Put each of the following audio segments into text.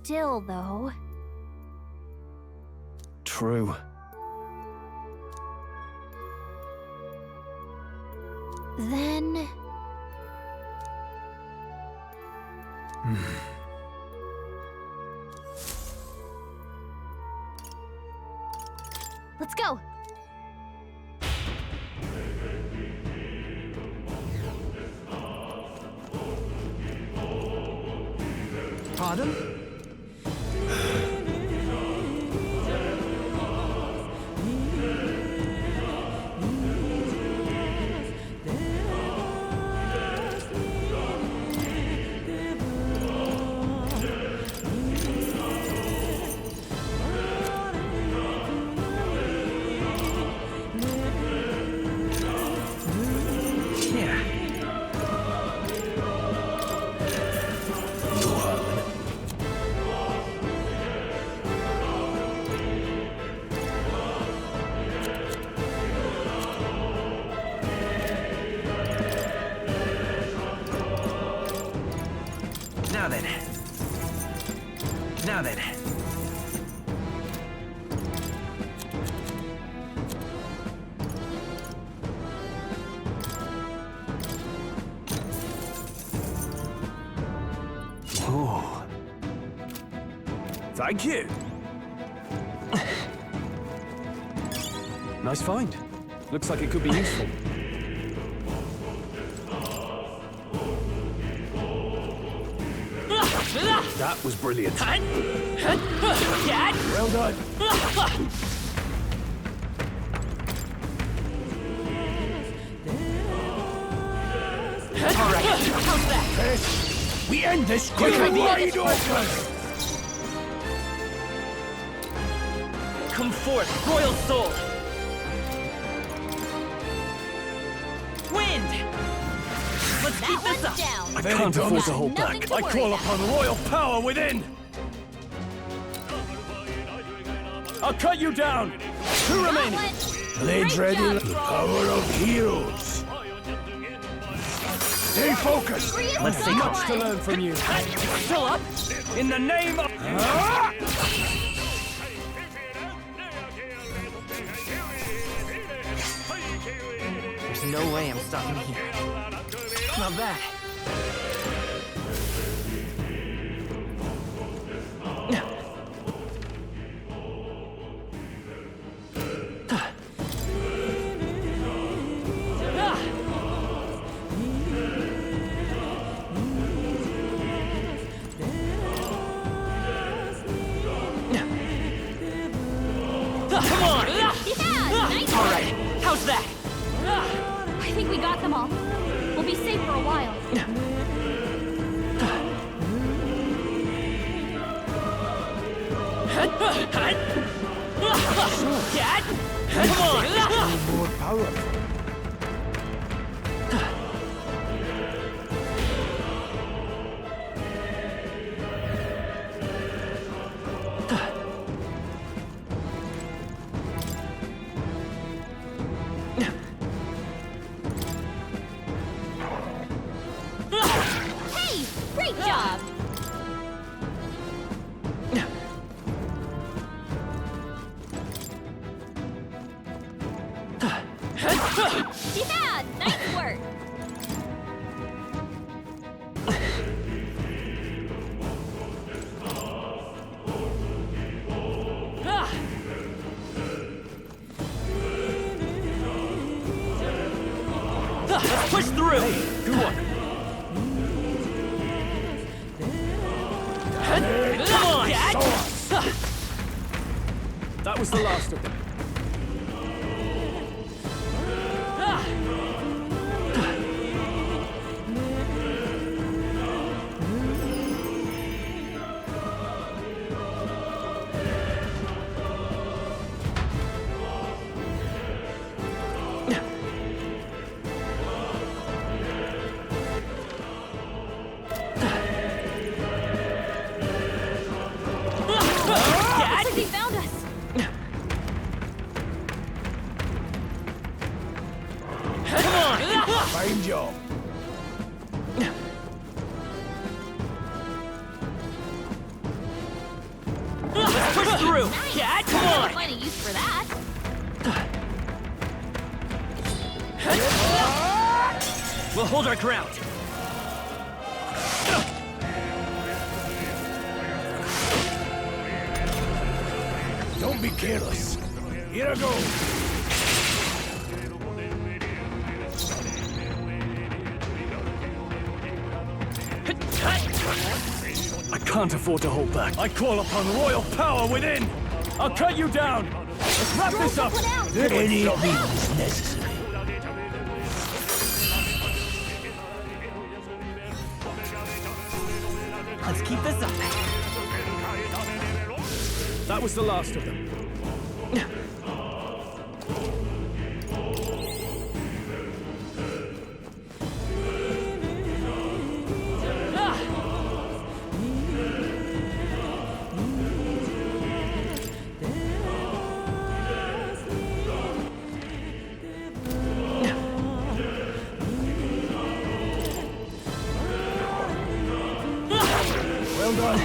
still, though. True. Then... Let's go! Pardon? Now then. Oh. Thank you. Nice find. Looks like it could be useful. That was brilliant. Well done. All right, how's that? We end this quickly. Wide open. Come forth, royal soul. Wind. Let's keep this up. I can't afford to hold back. I call upon royal power within. I'll cut you down. 2 remaining. Blades ready. The power of heroes. Stay focused. Let's see Much to learn from you. Still up? In the name of... There's no way I'm stopping here. Not bad. Come on! Yeah, nice. All right, how's that? I think we got them all. We'll be safe for a while. Come on! More powerful. Hey, great job. Yeah, nice work. Let's push through! Good one. Come on, Dad! That was the last of them. They found us. through! Nice. Yeah, come on! Find a use for that. We'll hold our ground. Don't be careless. Here I go. I can't afford to hold back. I call upon royal power within. I'll cut you down. Let's wrap this up. Any means necessary. Let's keep this up. That was the last of them. Well done.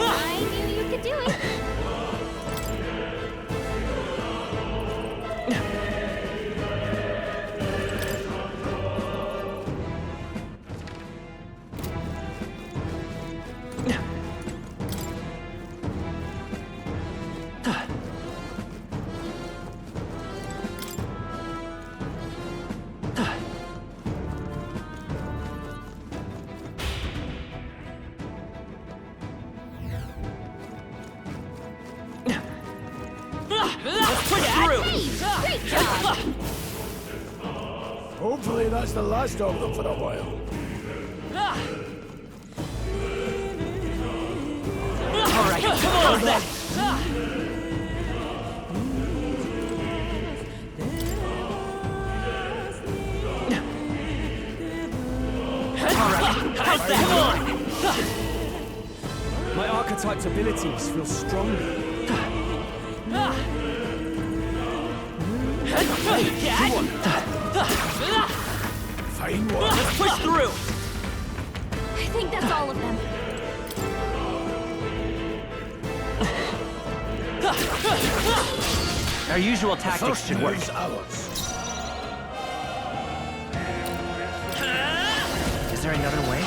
I knew you could do it. Let's push through! Hey, great job. Hopefully that's the last of them for a while. All right, come on! That. All right, how's that? Come on! My Archetypes abilities feel stronger. Fine one. Let's push through! I think that's all of them. Our usual tactics should work. Move's ours. Is there another way?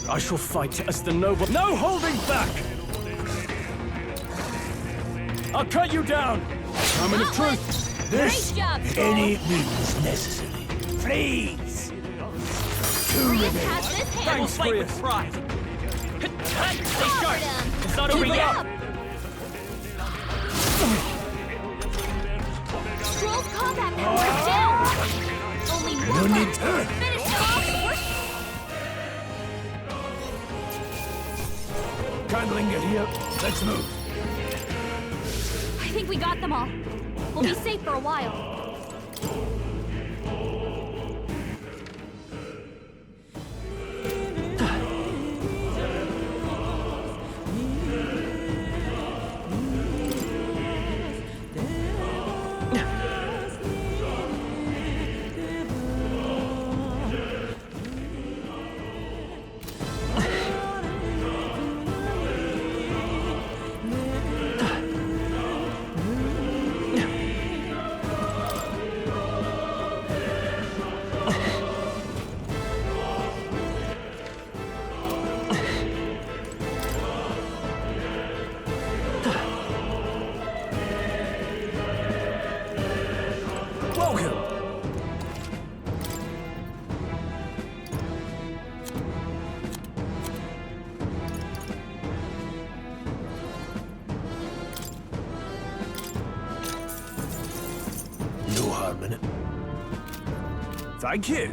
I shall fight as the noble. No holding back! I'll cut you down! Moment of truth! Great job, Skull. Any means necessary. Freeze! Grius has this I will handled. fight with Grius. pride. Stay sharp! Him. It's not over Keep it yet! up. Stroll's combat power is down. Only one need left. to. Finish him off. Can't linger here. Let's move. I think we got them all. We'll be safe for a while. Welcome! No harm in it. Thank you.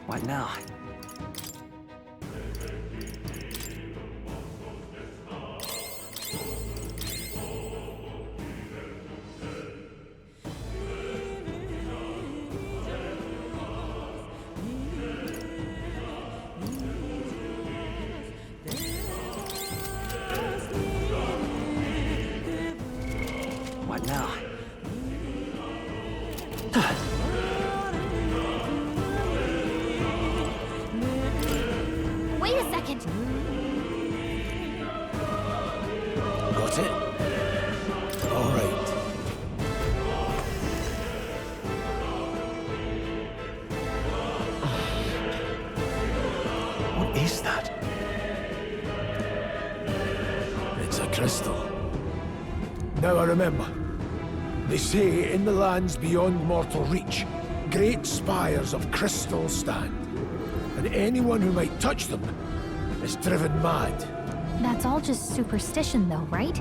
What now? is that? It's a crystal. Now I remember. They say in the lands beyond mortal reach, great spires of crystal stand. And anyone who might touch them is driven mad. That's all just superstition though, right?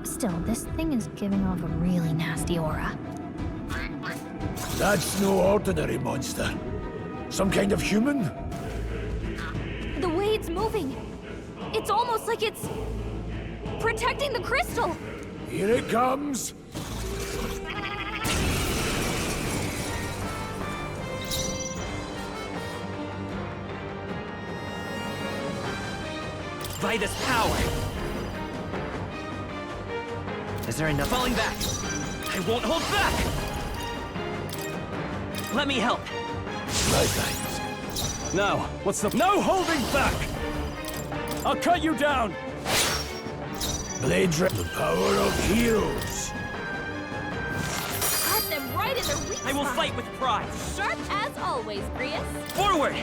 Still, this thing is giving off a really nasty aura. That's no ordinary monster. Some kind of human? The way it's moving, it's almost like it's protecting the crystal. Here it comes. By this power. Is there enough? Falling back. I won't hold back. Let me help. My thanks. Now, what's the... No holding back! I'll cut you down! Blades, the power of heroes. Got them right in their weak I will spot. fight with pride. Sharp as always, Grius. Forward!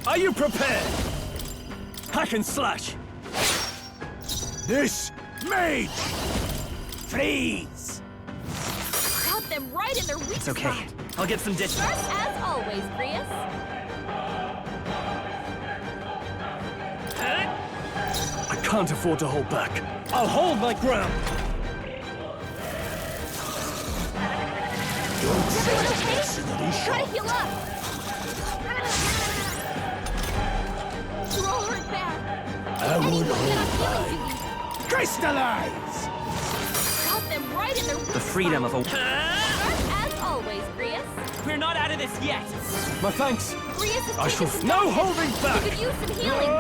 Are you prepared? Hack and slash! This mage! Freeze! Got them right in their weak It's okay. spot. I'll get some distance. Sharp as always, Grius. I can't afford to hold back. I'll hold my ground! Don't Is set everyone okay? mercenary Try to shot. heal up. You're all hurt bad. I would Anyone get hold a healing back. duty. Crystallize! Got them right in their weak The freedom of a... Sharp as always, Grius. We're not out of this yet. My thanks! Grius is I shall... taking some No damage. holding back! You could use some healing.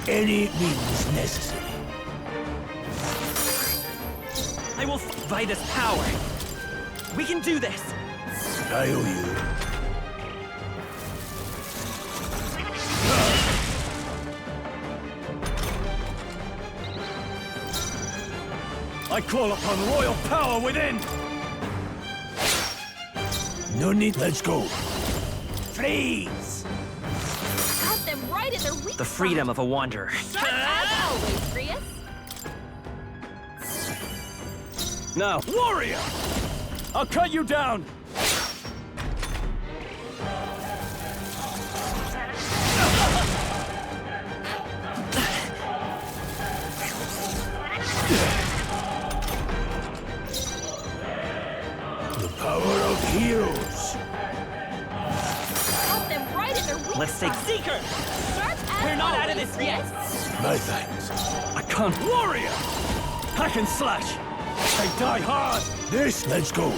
Any means necessary. I will by this power. We can do this. I owe you. I call upon royal power within! No need, let's go. Freeze! Got them right in their weak The freedom of a wanderer. spot. Sharp as always, Grius. Now, warrior! I'll cut you down! The power of heroes. Got them right in their weak Let's take spot. Seeker. Sharp as We're not out of always, this yet. Grius. My thanks. I can't... Warrior! Hack and slash! They die hard! This, let's go.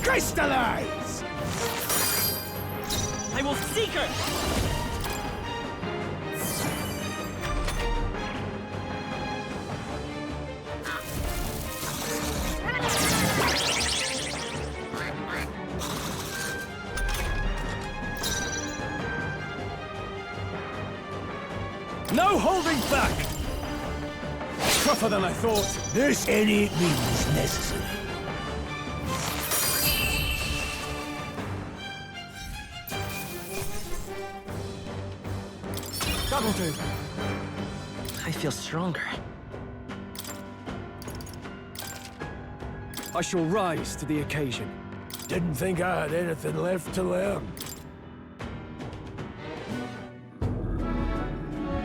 Crystallize! I will Seeker. No holding back! Tougher than I thought. This any means necessary. That'll do. I feel stronger. I shall rise to the occasion. Didn't think I had anything left to learn.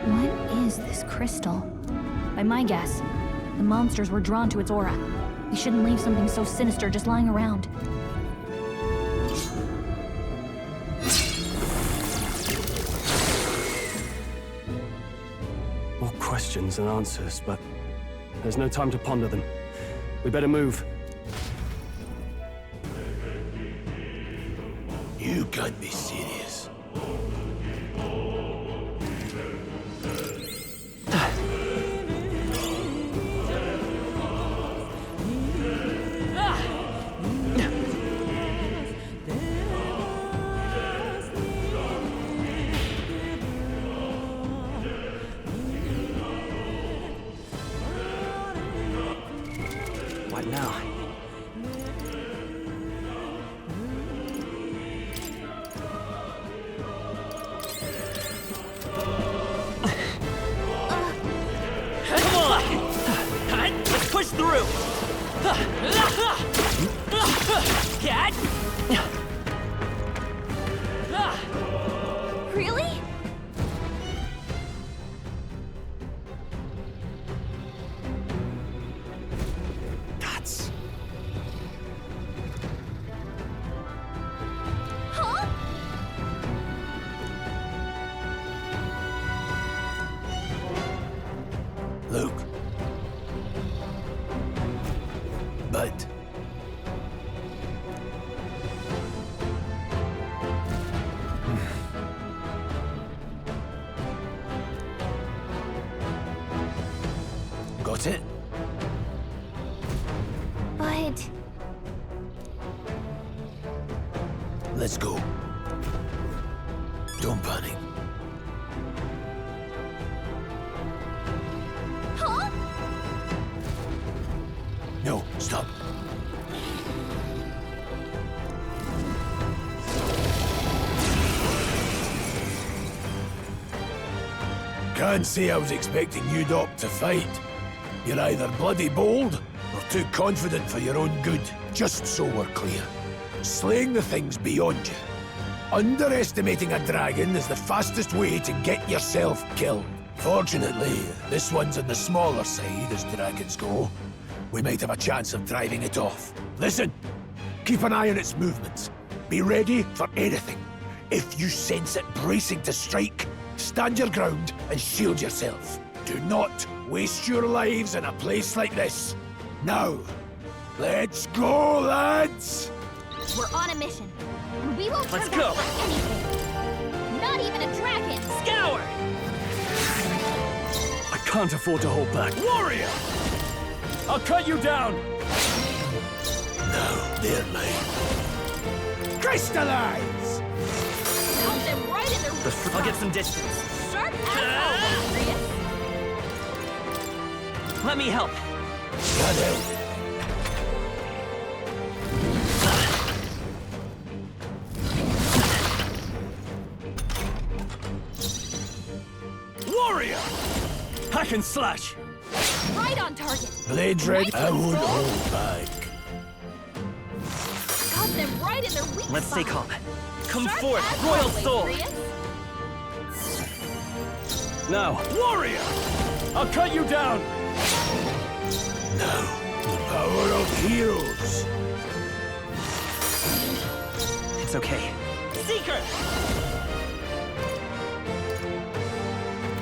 What is this crystal? By my guess, the monsters were drawn to its aura. We shouldn't leave something so sinister just lying around. More questions than answers, but there's no time to ponder them. We better move. You can't be serious. Now. Come on! Let's push through! Really? Guts. Huh? Luke. Bud. Got it? But... Let's go. Don't panic. Huh? No, stop. Can't say I was expecting you, Doc, to fight. You're either bloody bold, or too confident for your own good. Just so we're clear. Slaying the things beyond you. Underestimating a dragon is the fastest way to get yourself killed. Fortunately, this one's on the smaller side as dragons go. We might have a chance of driving it off. Listen, keep an eye on its movements. Be ready for anything. If you sense it bracing to strike, stand your ground and shield yourself. Do not waste your lives in a place like this. Now, let's go, lads! We're on a mission, and we won't Let's turn go. back for anything. Not even a dragon. Scour! I can't afford to hold back. Warrior! I'll cut you down! Now, they're mine. Crystallize! Count them right in their weak I'll get spot. some distance. Sharp as always, Grius. Let me help. That help. Warrior! Hack and slash! Right on target. Blades ready. Nice I and won't slow. hold back. Got them right in their weak Let's stay spot. calm. Come Sharp forth, as royal always, soul! Grius. Now, warrior! I'll cut you down! Now, the power of heroes. It's okay. Seeker!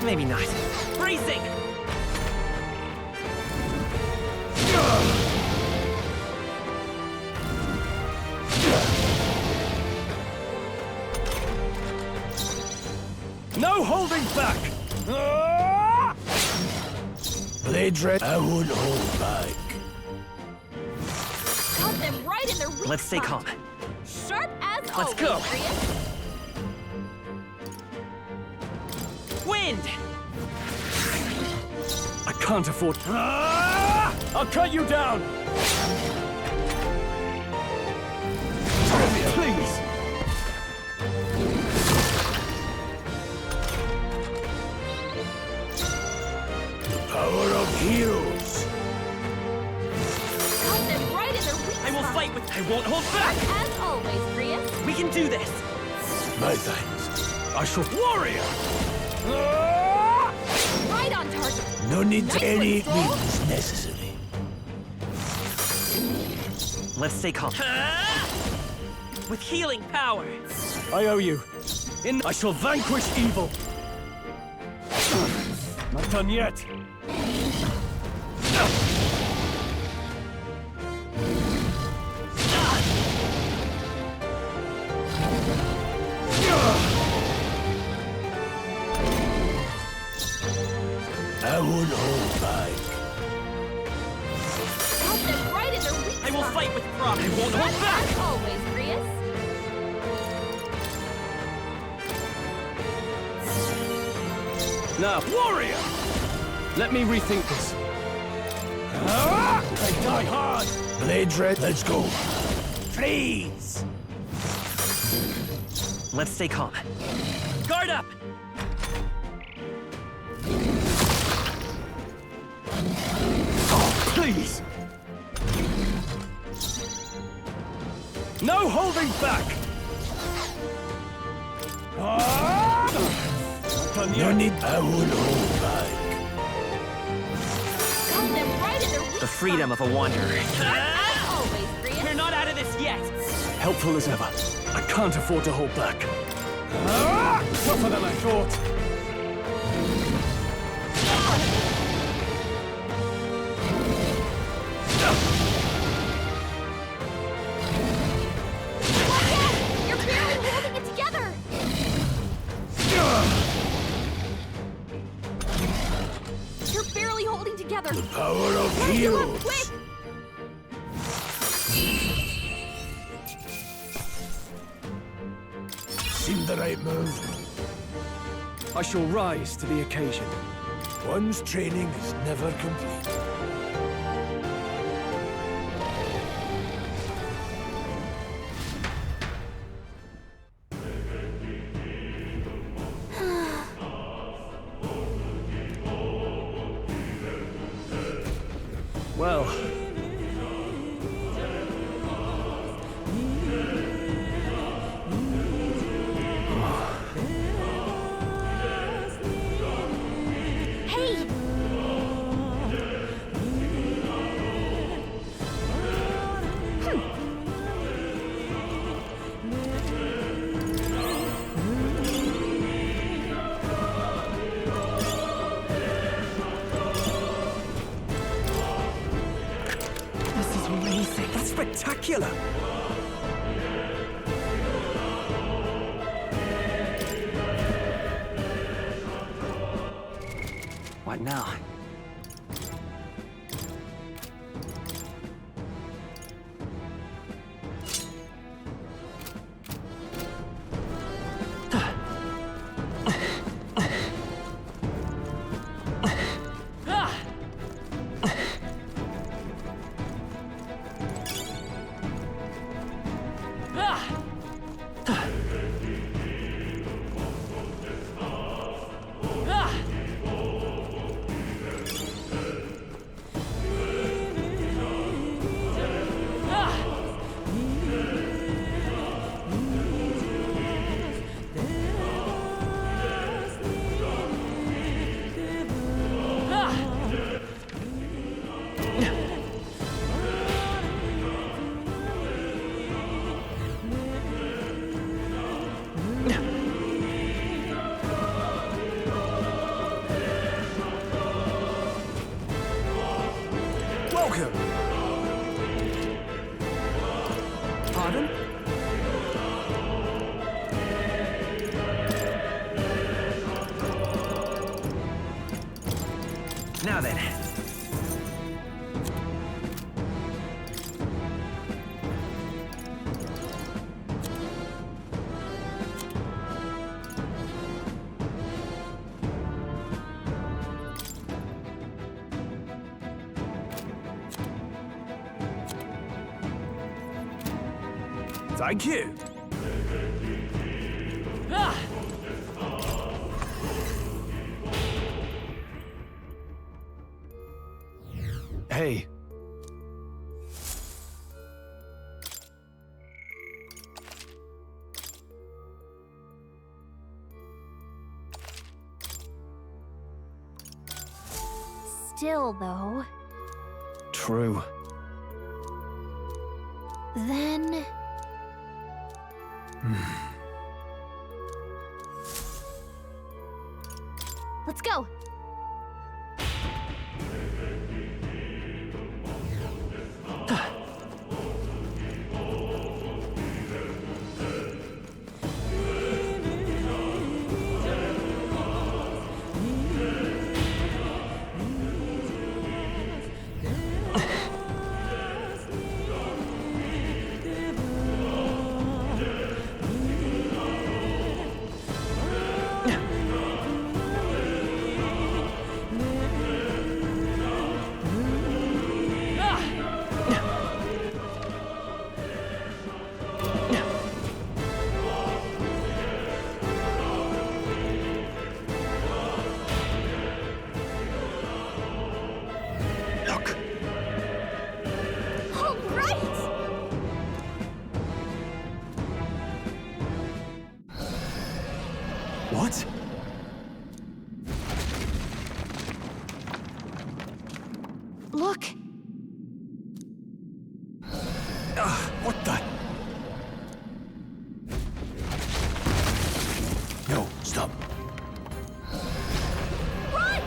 Maybe not. Bracing! No holding back! Ah! Blades ready. I won't hold back. Got them right in their weak Let's stay spot. calm. Sharp as Let's always, go. Grius. Wind! I can't afford... Ah! I'll cut you down! Please! The power of heroes. Got them right in their weak I will spot. fight with... I won't hold back! As always, Grius. We can do this! My thanks. I shall... Warrior! Ah! Right on target. No need to Nice any one, Soul. means necessary. Let's stay calm. With healing power! I owe you. I shall vanquish evil. Not done yet. I won't hold back. Got them right in their weak I will spot. fight with pride! I won't hold Sharp back! as always, Grius. Now, warrior! Let me rethink this. Ah! They die hard! Blades red, let's go. Freeze! Let's stay calm. Guard up! Oh, please! No holding back! Done No yet? need, I won't hold back. Got them right in the The freedom of a wanderer. always, Grius. We're not out of this yet! Helpful as ever. I can't afford to hold back. Tougher than I thought. You're barely holding it together. You're barely holding together. Power of Heal heroes. up, quick! Seemed the right move. I shall rise to the occasion. One's training is never complete. Well, Hey! This is amazing. That's spectacular! What now? welcome! Pardon? Now then. Thank you. Hey. Still, though, True. then... Let's go! What? Look! What the? No, stop. Run!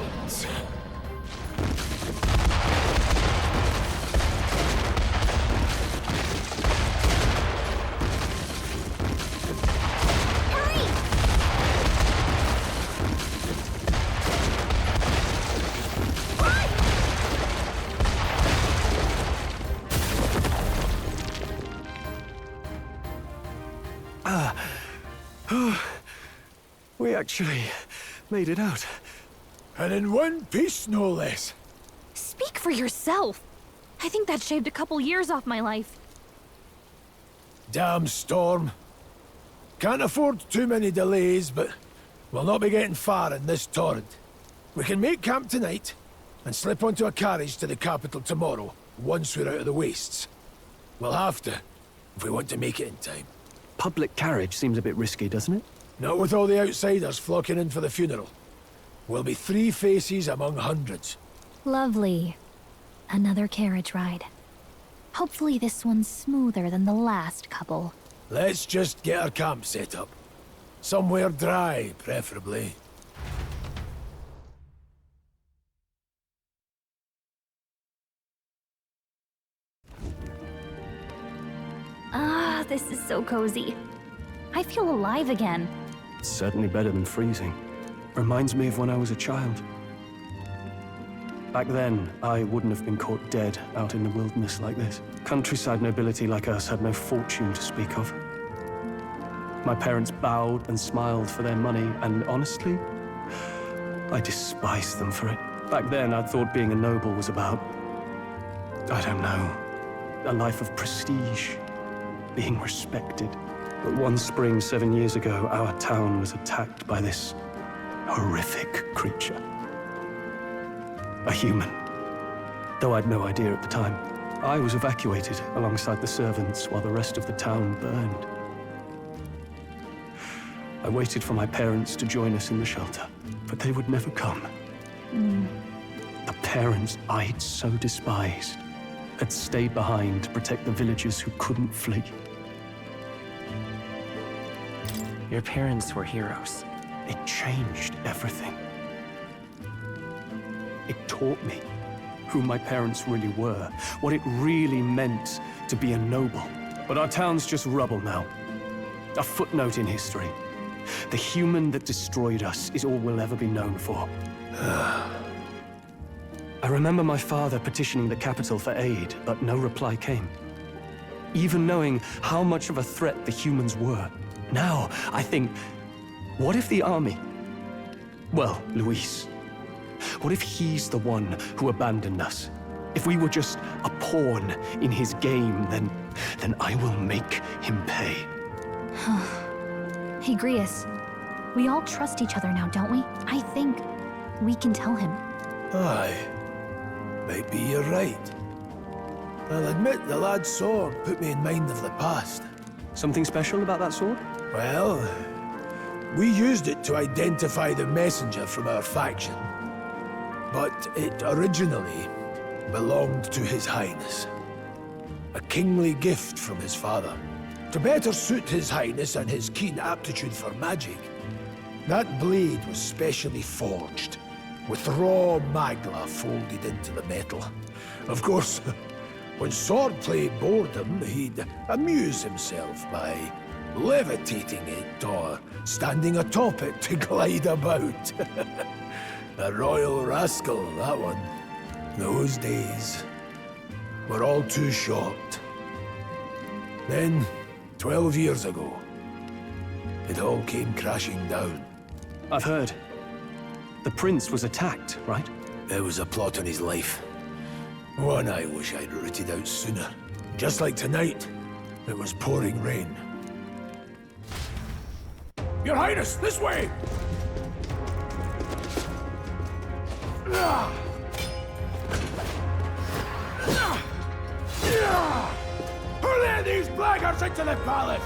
Hurry! We actually made it out. And in one piece, no less. Speak for yourself. I think that shaved a couple years off my life. Damn storm. Can't afford too many delays, but we'll not be getting far in this torrent. We can make camp tonight and slip onto a carriage to the capital tomorrow, once we're out of the wastes. We'll have to, if we want to make it in time. Public carriage seems a bit risky, doesn't it? Not with all the outsiders flocking in for the funeral. We'll be 3 faces among hundreds. Lovely. Another carriage ride. Hopefully this one's smoother than the last couple. Let's just get our camp set up. Somewhere dry, preferably. Ah, this is so cozy. I feel alive again. It's certainly better than freezing. Reminds me of when I was a child. Back then, I wouldn't have been caught dead out in the wilderness like this. Countryside nobility like us had no fortune to speak of. My parents bowed and smiled for their money, and honestly, I despised them for it. Back then, I thought being a noble was about, I don't know, a life of prestige, being respected. But one spring 7 years ago, our town was attacked by this horrific creature. A human. Though I'd no idea at the time. I was evacuated alongside the servants while the rest of the town burned. I waited for my parents to join us in the shelter, but they would never come. The parents I'd so despised had stayed behind to protect the villagers who couldn't flee. Your parents were heroes. It changed everything. It taught me who my parents really were, what it really meant to be a noble. But our town's just rubble now. A footnote in history. The human that destroyed us is all we'll ever be known for. I remember my father petitioning the capital for aid, but no reply came. Even knowing how much of a threat the humans were. Now, I think, what if the army? Well, Luis. What if he's the one who abandoned us? If we were just a pawn in his game, then I will make him pay. Hey, Grius. We all trust each other now, don't we? I think we can tell him. Aye. Maybe you're right. I'll admit the lad's sword put me in mind of the past. Something special about that sword? Well, we used it to identify the messenger from our faction. But it originally belonged to His Highness. A kingly gift from his father. To better suit His Highness and his keen aptitude for magic, that blade was specially forged, with raw magla folded into the metal. Of course, when swordplay bored him, he'd amuse himself by levitating it or standing atop it to glide about. A royal rascal, that one. Those days were all too short. Then, 12 years ago, it all came crashing down. I've heard. The prince was attacked, right? There was a plot on his life. One I wish I'd rooted out sooner. Just like tonight, it was pouring rain. Your Highness, this way! Who let these blackguards into the palace?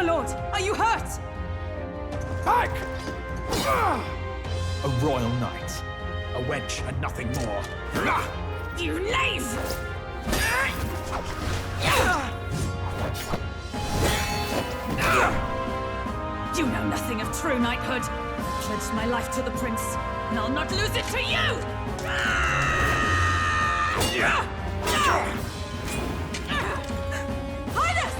My lord, are you hurt? Back! A royal knight. A wench and nothing more. You knave! You know nothing of true knighthood. I pledged my life to the prince, and I'll not lose it to you! Highness!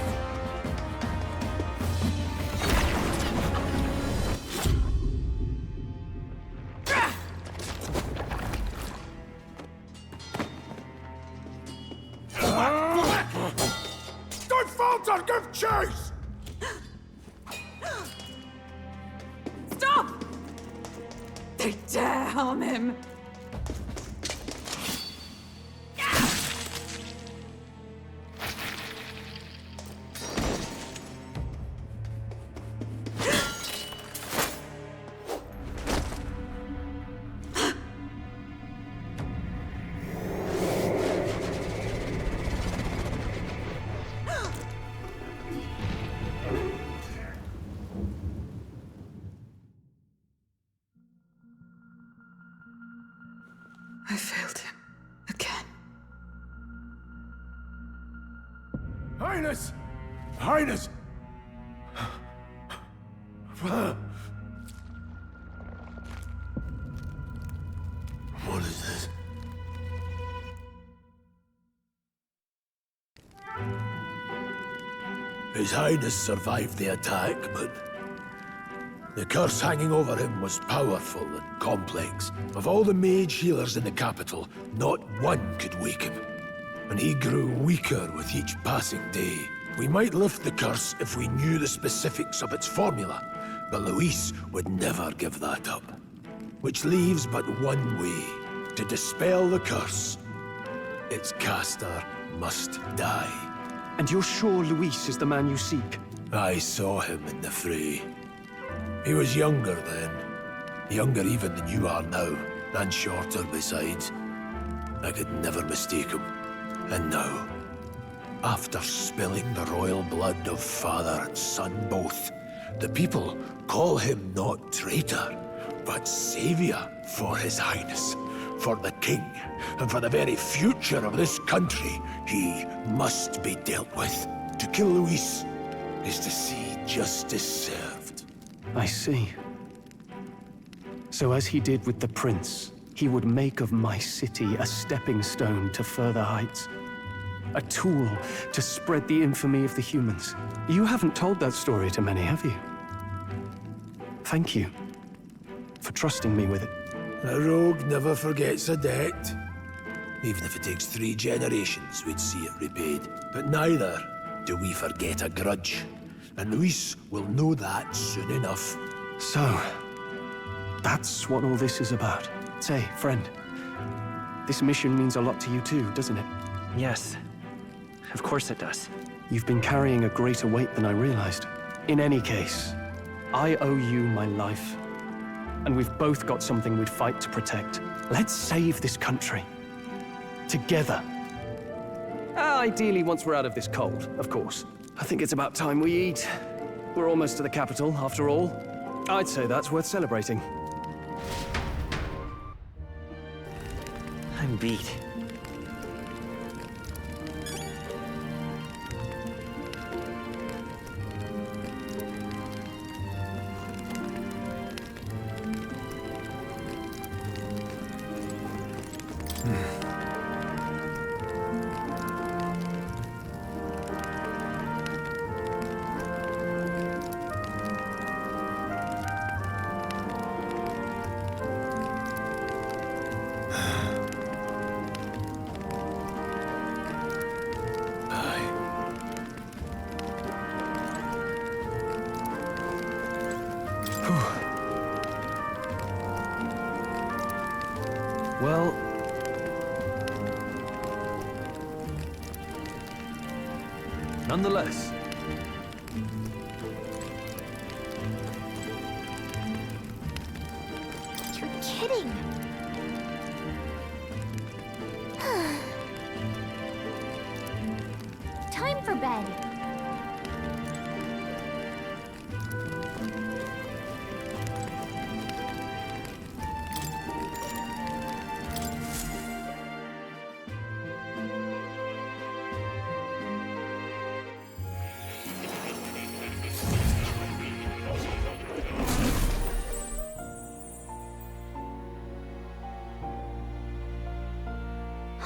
Don't falter! Give chase! Stop! They dare harm him! I failed him. Again. Highness! Highness! What is this? His Highness survived the attack, but the curse hanging over him was powerful and complex. Of all the mage healers in the capital, not one could wake him. And he grew weaker with each passing day. We might lift the curse if we knew the specifics of its formula, but Luis would never give that up. Which leaves but one way. To dispel the curse, its caster must die. And you're sure Luis is the man you seek? I saw him in the fray. He was younger then. Younger even than you are now, and shorter besides. I could never mistake him. And now, after spilling the royal blood of father and son both, the people call him not traitor, but savior for his highness, for the king, and for the very future of this country. He must be dealt with. To kill Luis is to see justice served. I see. So as he did with the prince, he would make of my city a stepping stone to further heights. A tool to spread the infamy of the humans. You haven't told that story to many, have you? Thank you for trusting me with it. A rogue never forgets a debt. Even if it takes 3 generations, we'd see it repaid. But neither do we forget a grudge. And Luis will know that soon enough. So, that's what all this is about. Say, friend, this mission means a lot to you too, doesn't it? Yes. Of course it does. You've been carrying a greater weight than I realized. In any case, I owe you my life. And we've both got something we'd fight to protect. Let's save this country. Together. Ideally, once we're out of this cold, of course. I think it's about time we eat. We're almost to the capital, after all. I'd say that's worth celebrating. I'm beat. Well... nonetheless... You're kidding. Time for bed.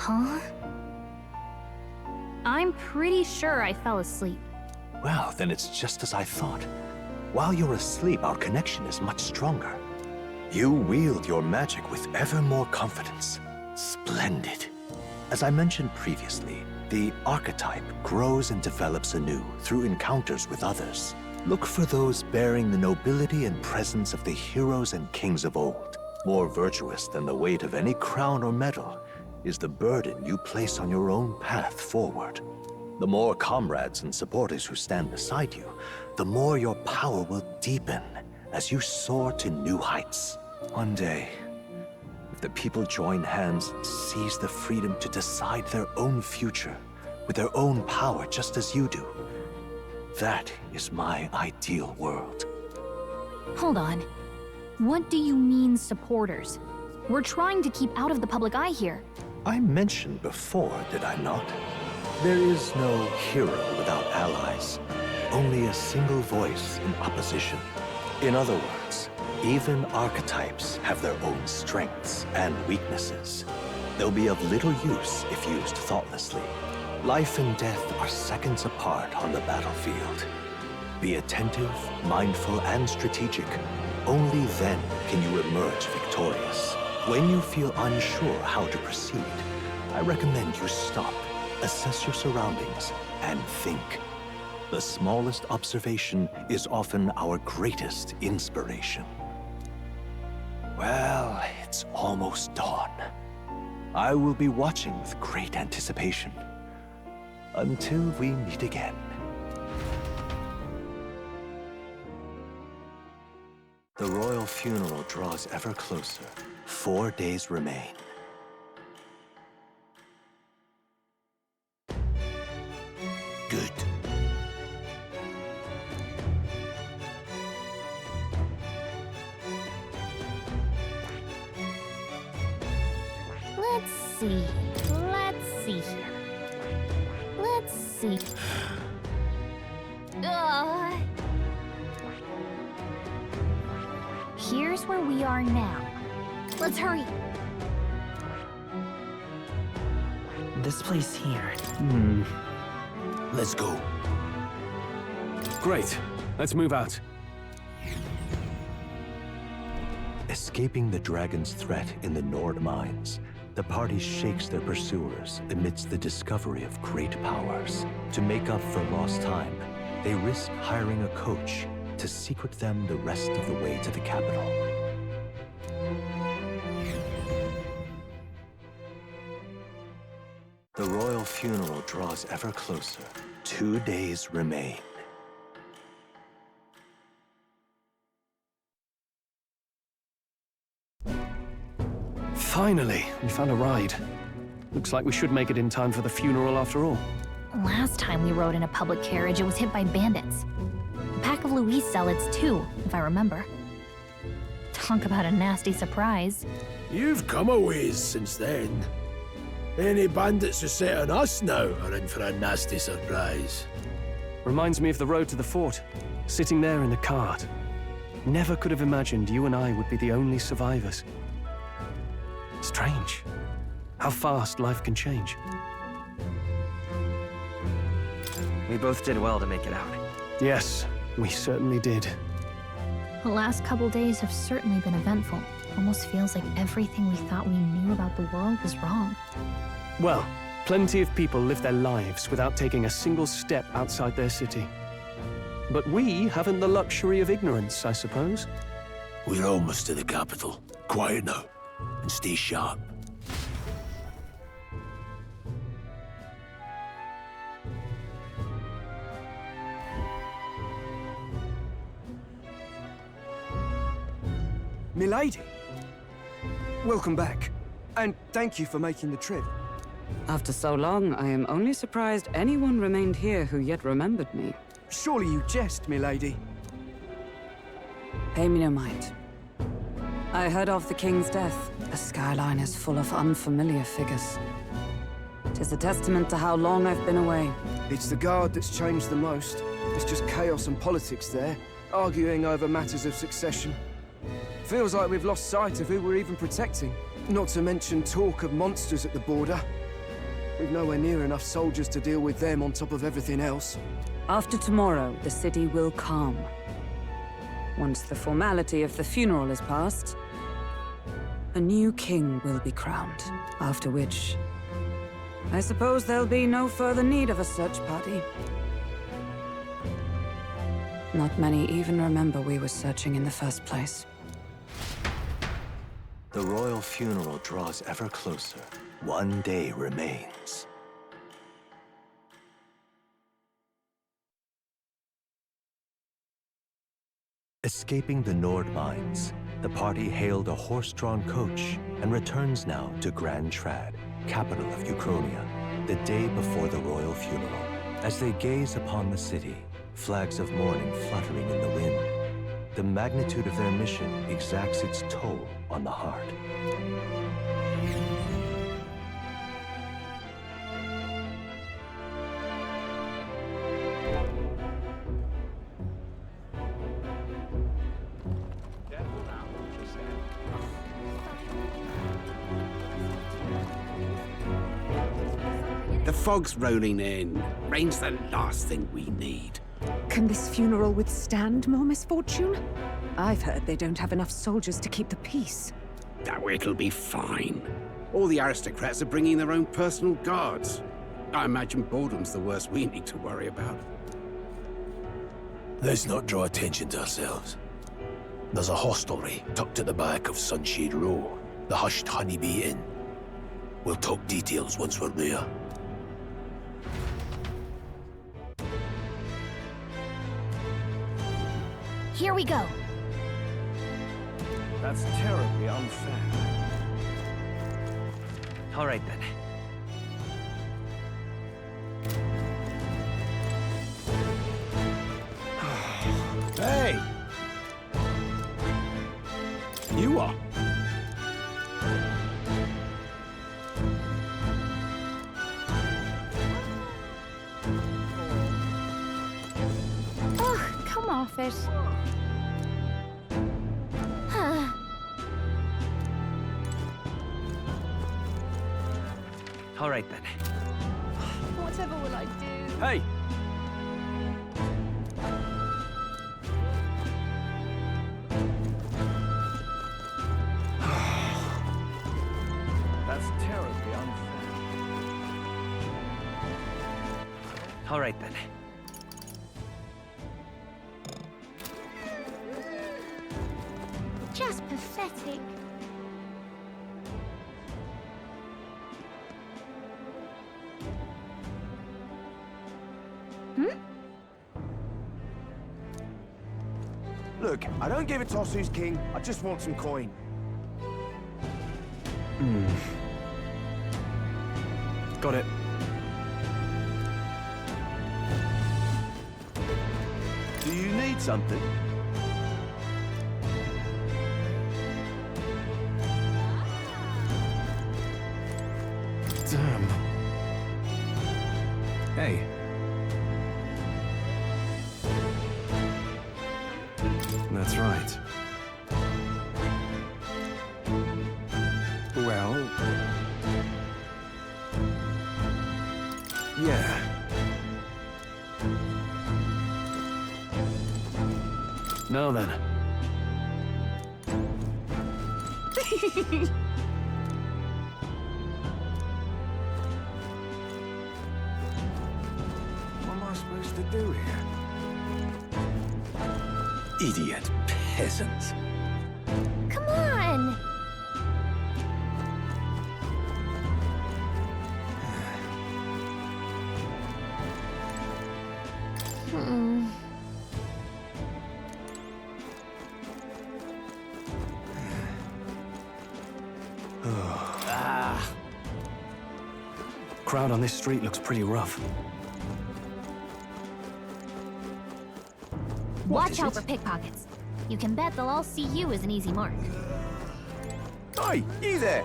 Huh? I'm pretty sure I fell asleep. Well, then it's just as I thought. While you're asleep, our connection is much stronger. You wield your magic with ever more confidence. Splendid. As I mentioned previously, the archetype grows and develops anew through encounters with others. Look for those bearing the nobility and presence of the heroes and kings of old. More virtuous than the weight of any crown or medal is the burden you place on your own path forward. The more comrades and supporters who stand beside you, the more your power will deepen as you soar to new heights. One day, if the people join hands and seize the freedom to decide their own future with their own power just as you do, that is my ideal world. Hold on. What do you mean, supporters? We're trying to keep out of the public eye here. I mentioned before, did I not? There is no hero without allies, only a single voice in opposition. In other words, even archetypes have their own strengths and weaknesses. They'll be of little use if used thoughtlessly. Life and death are seconds apart on the battlefield. Be attentive, mindful, and strategic. Only then can you emerge victorious. When you feel unsure how to proceed, I recommend you stop, assess your surroundings, and think. The smallest observation is often our greatest inspiration. Well, it's almost dawn. I will be watching with great anticipation. Until we meet again. The royal funeral draws ever closer. 4 days remain. Good. Let's see here. Let's see. Here's where we are now. Let's hurry. This place here. Let's go. Great. Let's move out. Escaping the dragon's threat in the Nord mines, the party shakes their pursuers amidst the discovery of great powers. To make up for lost time, they risk hiring a coach to secret them the rest of the way to the capital. The royal funeral draws ever closer. 2 days remain. Finally, we found a ride. Looks like we should make it in time for the funeral after all. Last time we rode in a public carriage, it was hit by bandits. A pack of Louis zealots, too, if I remember. Talk about a nasty surprise. You've come a ways since then. Any bandits who set on us now are in for a nasty surprise. Reminds me of the road to the fort, sitting there in the cart. Never could have imagined you and I would be the only survivors. Strange. How fast life can change. We both did well to make it out. Yes, we certainly did. The last couple days have certainly been eventful. Almost feels like everything we thought we knew about the world was wrong. Well, plenty of people live their lives without taking a single step outside their city. But we haven't the luxury of ignorance, I suppose. We're almost to the capital. Quiet now, and stay sharp. Milady, welcome back, and thank you for making the trip. After so long, I am only surprised anyone remained here who yet remembered me. Surely you jest, milady. Pay me no mind. I heard of the king's death. The skyline is full of unfamiliar figures. 'Tis a testament to how long I've been away. It's the guard that's changed the most. It's just chaos and politics there, arguing over matters of succession. Feels like we've lost sight of who we're even protecting. Not to mention talk of monsters at the border. We've nowhere near enough soldiers to deal with them on top of everything else. After tomorrow, the city will calm. Once the formality of the funeral is past, a new king will be crowned. After which, I suppose there'll be no further need of a search party. Not many even remember we were searching in the first place. The royal funeral draws ever closer. One day remains. Escaping the Nord mines, the party hailed a horse-drawn coach and returns now to Grand Trad, capital of Uchronia, the day before the royal funeral. As they gaze upon the city, flags of mourning fluttering in the wind, the magnitude of their mission exacts its toll on the heart. The fog's rolling in. Rain's the last thing we need. Can this funeral withstand more misfortune? I've heard they don't have enough soldiers to keep the peace. Oh, it'll be fine. All the aristocrats are bringing their own personal guards. I imagine boredom's the worst we need to worry about. Let's not draw attention to ourselves. There's a hostelry tucked at the back of Sunshade Row, the Hushed Honeybee Inn. We'll talk details once we're there. Here we go. That's terribly unfair. All right, then. Hey! You are. Ugh, come off it. All right, then. Whatever will I do? Hey! That's terribly unfair. All right, then. Just pathetic. Look, I don't give a toss who's king. I just want some coin. Got it. Do you need something? Damn. Hey. That's right. Well... yeah. Now then. What am I supposed to do here? Idiot peasant. Come on! Crowd on this street looks pretty rough. Watch out for pickpockets. You can bet they'll all see you as an easy mark. Hey, you there!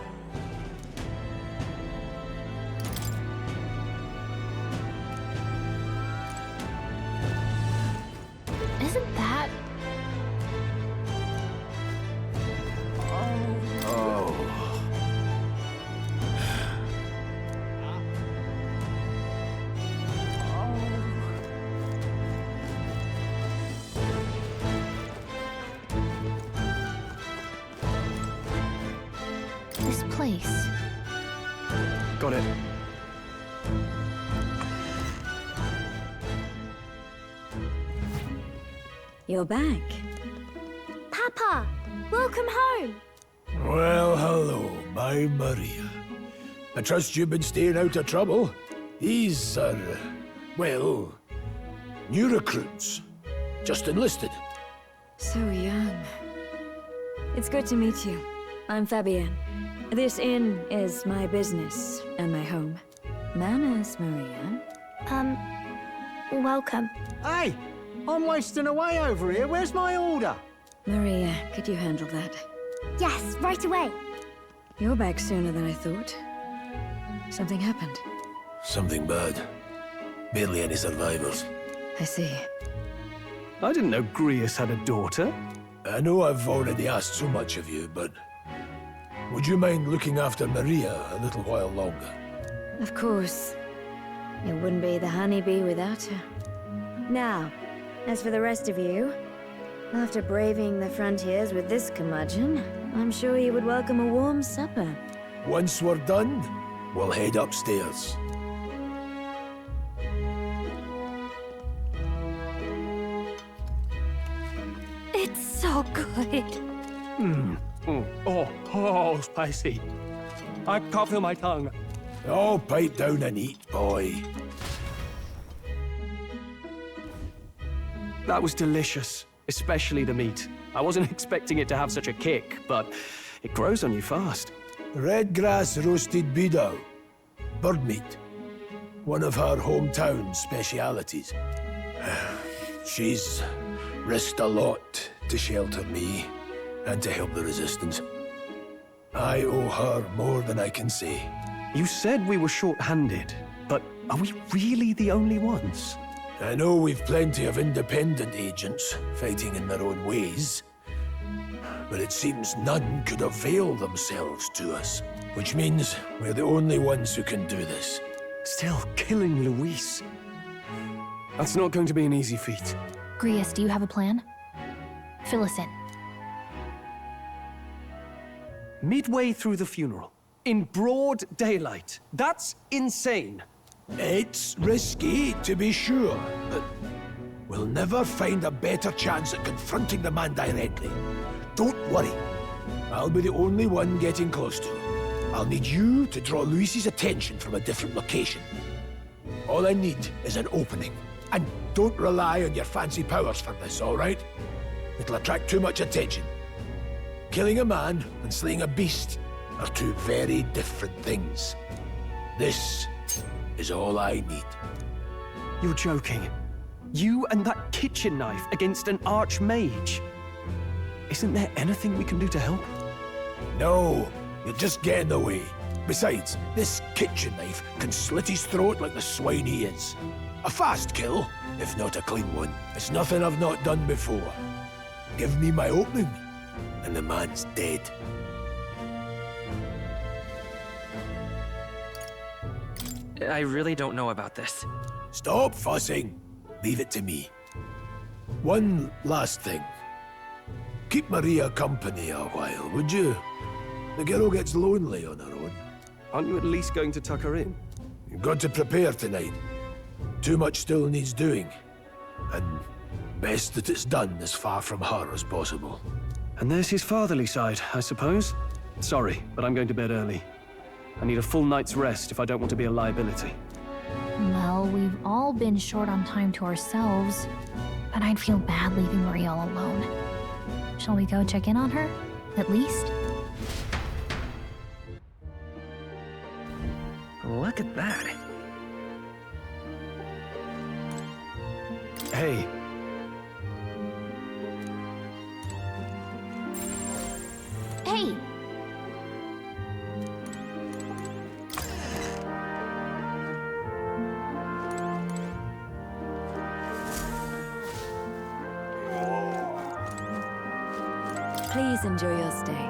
Isn't that... Oh. place. Got it. You're back. Papa, welcome home. Well, hello, my Maria. I trust you've been staying out of trouble. These are, well, new recruits. Just enlisted. So young. It's good to meet you. I'm Fabienne. This inn is my business and my home. Manners, Maria. Welcome. Hey! I'm wasting away over here. Where's my order? Maria, could you handle that? Yes, right away. You're back sooner than I thought. Something happened. Something bad. Barely any survivors. I see. I didn't know Grius had a daughter. I know I've already asked so much of you, but would you mind looking after Maria a little while longer? Of course. It wouldn't be the honeybee without her. Now, as for the rest of you, after braving the frontiers with this curmudgeon, I'm sure you would welcome a warm supper. Once we're done, we'll head upstairs. It's so good. Oh, spicy. I can't feel my tongue. Oh, pipe down and eat, boy. That was delicious, especially the meat. I wasn't expecting it to have such a kick, but it grows on you fast. Red grass roasted beedle. Bird meat. One of her hometown specialities. She's risked a lot to shelter me and to help the resistance. I owe her more than I can say. You said we were short-handed, but are we really the only ones? I know we've plenty of independent agents fighting in their own ways, but it seems none could avail themselves to us, which means we're the only ones who can do this. Still, killing Luis. That's not going to be an easy feat. Grius, do you have a plan? Fill us in. Midway through the funeral, in broad daylight. That's insane. It's risky, to be sure, but we'll never find a better chance at confronting the man directly. Don't worry. I'll be the only one getting close to him. I'll need you to draw Luis's attention from a different location. All I need is an opening. And don't rely on your fancy powers for this, all right? It'll attract too much attention. Killing a man and slaying a beast are two very different things. This is all I need. You're joking. You and that kitchen knife against an archmage. Isn't there anything we can do to help? No, you'll just get in the way. Besides, this kitchen knife can slit his throat like the swine he is. A fast kill, if not a clean one. It's nothing I've not done before. Give me my opening, and the man's dead. I really don't know about this. Stop fussing. Leave it to me. One last thing. Keep Maria company a while, would you? The girl gets lonely on her own. Aren't you at least going to tuck her in? You've got to prepare tonight. Too much still needs doing. And best that it's done as far from her as possible. And there's his fatherly side, I suppose. Sorry, but I'm going to bed early. I need a full night's rest if I don't want to be a liability. Well, we've all been short on time to ourselves, but I'd feel bad leaving Maria all alone. Shall we go check in on her, at least? Look at that. Hey. Hey! Please enjoy your stay.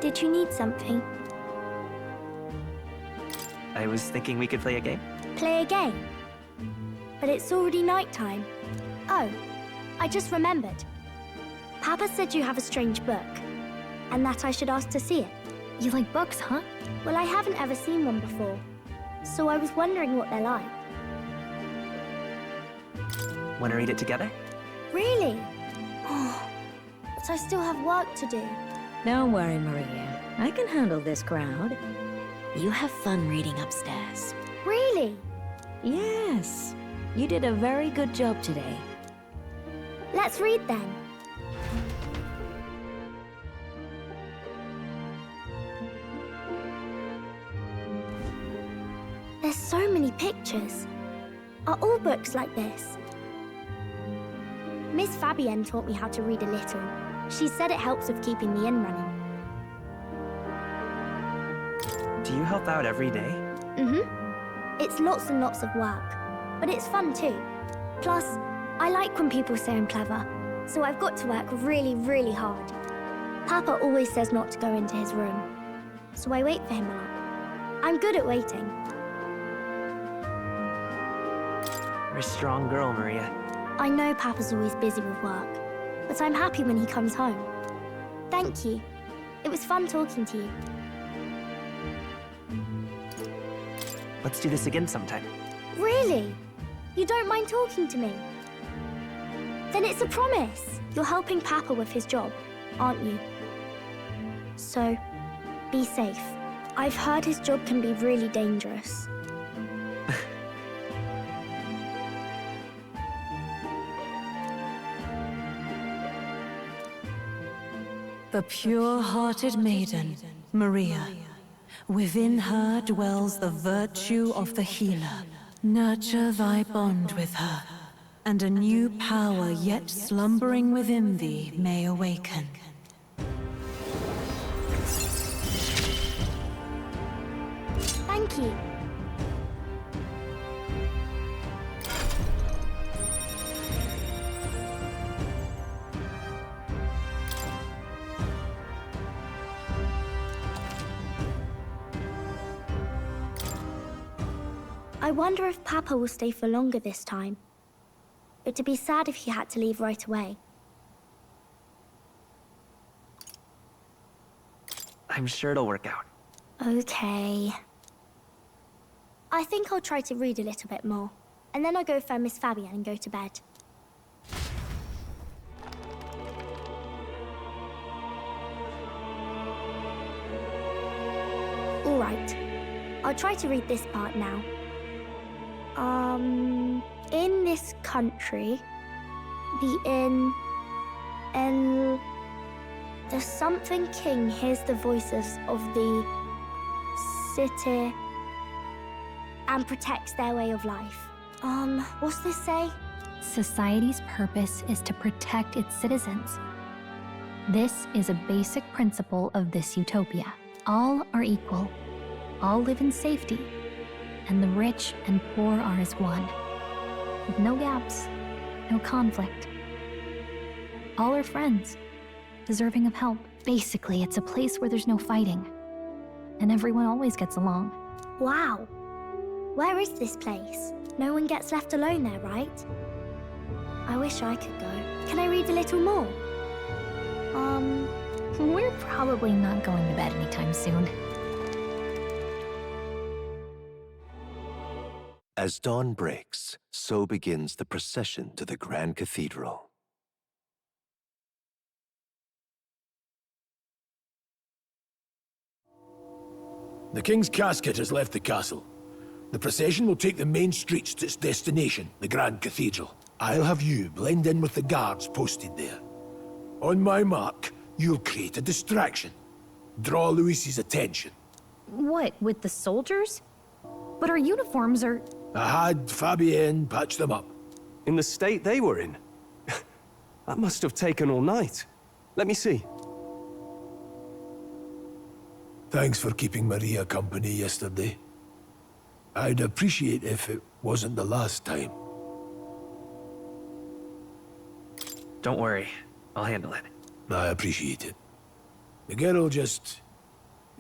Did you need something? I was thinking we could play a game. Play a game? But it's already nighttime. Oh, I just remembered. Papa said you have a strange book, and that I should ask to see it. You like books, huh? Well, I haven't ever seen one before, so I was wondering what they're like. Want to read it together? Really? Oh, but I still have work to do. Don't worry, Maria. I can handle this crowd. You have fun reading upstairs. Really? Yes. You did a very good job today. Let's read then. There's so many pictures. Are all books like this? Miss Fabienne taught me how to read a little. She said it helps with keeping the inn running. Do you help out every day? It's lots and lots of work, but it's fun too. Plus, I like when people say I'm clever, so I've got to work really, really hard. Papa always says not to go into his room, so I wait for him a lot. I'm good at waiting. You're a strong girl, Maria. I know Papa's always busy with work, but I'm happy when he comes home. Thank you. It was fun talking to you. Let's do this again sometime. Really? You don't mind talking to me? Then it's a promise. You're helping Papa with his job, aren't you? So, be safe. I've heard his job can be really dangerous. The pure-hearted maiden, Maria. Within her dwells the virtue of the healer. Nurture thy bond with her, and a new power yet slumbering within thee may awaken. Thank you. I wonder if Papa will stay for longer this time. It'd be sad if he had to leave right away. I'm sure it'll work out. Okay. I think I'll try to read a little bit more, and then I'll go find Miss Fabienne and go to bed. All right. I'll try to read this part now. In this country, the something king hears the voices of the city and protects their way of life. What's this say? Society's purpose is to protect its citizens. This is a basic principle of this utopia. All are equal. All live in safety. And the rich and poor are as one. With no gaps, no conflict. All are friends, deserving of help. Basically, it's a place where there's no fighting. And everyone always gets along. Wow. Where is this place? No one gets left alone there, right? I wish I could go. Can I read a little more? We're probably not going to bed anytime soon. As dawn breaks, so begins the procession to the Grand Cathedral. The King's casket has left the castle. The procession will take the main streets to its destination, the Grand Cathedral. I'll have you blend in with the guards posted there. On my mark, you'll create a distraction. Draw Luis's attention. What, with the soldiers? But our uniforms are... I had Fabienne patch them up. In the state they were in? That must have taken all night. Let me see. Thanks for keeping Maria company yesterday. I'd appreciate if it wasn't the last time. Don't worry, I'll handle it. I appreciate it. The girl just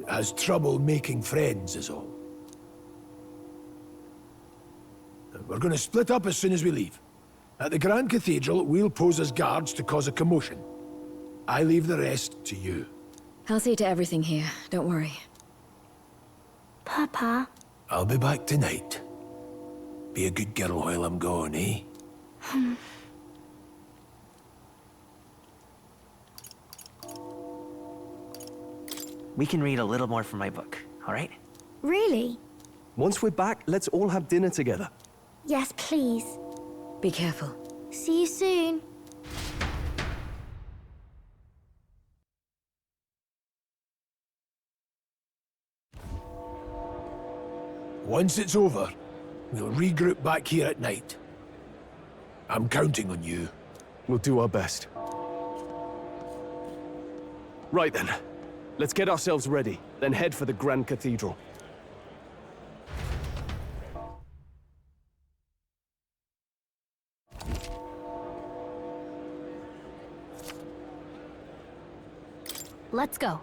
Has trouble making friends, is all. We're going to split up as soon as we leave. At the Grand Cathedral, we'll pose as guards to cause a commotion. I leave the rest to you. I'll see to everything here, don't worry. Papa. I'll be back tonight. Be a good girl while I'm gone, eh? We can read a little more from my book, all right? Really? Once we're back, let's all have dinner together. Yes, please. Be careful. See you soon. Once it's over, we'll regroup back here at night. I'm counting on you. We'll do our best. Right then. Let's get ourselves ready, then head for the Grand Cathedral. Let's go.